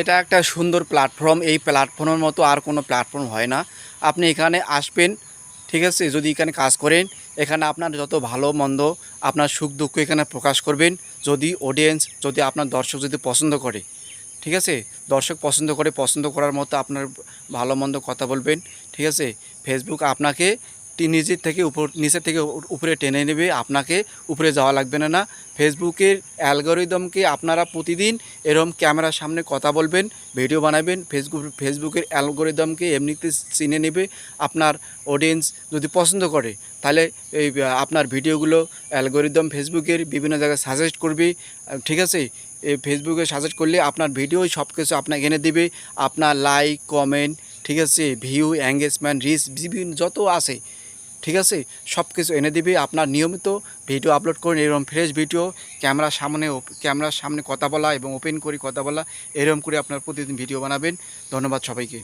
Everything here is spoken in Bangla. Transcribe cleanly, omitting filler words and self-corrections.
এটা একটা সুন্দর প্ল্যাটফর্ম। এই প্ল্যাটফর্মের মতো আর কোনো প্ল্যাটফর্ম হয় না। আপনি এখানে আসবেন, ঠিক আছে? যদি এখানে কাজ করেন, এখানে আপনার যত ভালো মন্দ, আপনার সুখ দুঃখ এখানে প্রকাশ করবেন। যদি অডিয়েন্স, যদি আপনার দর্শক যদি পছন্দ করে, ঠিক আছে? দর্শক পছন্দ করে, পছন্দ করার মতো আপনার ভালো মন্দ কথা বলবেন, ঠিক আছে? ফেসবুক আপনাকে নিচের থেকে উপরে টেনে নেবে, আপনাকে উপরে যাওয়া লাগবে না। ফেসবুকের অ্যালগরিদমকে আপনারা প্রতিদিন এরকম ক্যামেরার সামনে কথা বলবেন, ভিডিও বানাবেন, ফেসবুকের অ্যালগরিদমকে এমনিতে চিনে নেবে। আপনার অডিয়েন্স যদি পছন্দ করে, তাহলে এই আপনার ভিডিওগুলো অ্যালগরিদম ফেসবুকের বিভিন্ন জায়গায় সাজেস্ট করবে, ঠিক আছে? এই ফেসবুকে সাজেস্ট করলে আপনার ভিডিওই সব কিছু আপনাকে এনে দেবে। আপনার লাইক, কমেন্ট, ঠিক আছে, ভিউ, এঙ্গেজমেন্ট, রিচ, বিভিন্ন যত আছে, ঠিক আছে, সব কিছু এনে দিবে। আপনার নিয়মিত ভিডিও আপলোড করুন, এরকম ফ্রেশ ভিডিও, ক্যামেরার সামনে কথা বলা এবং ওপেন করে কথা বলা, এরকম করে আপনার প্রতিদিন ভিডিও বানাবেন। ধন্যবাদ সবাইকে।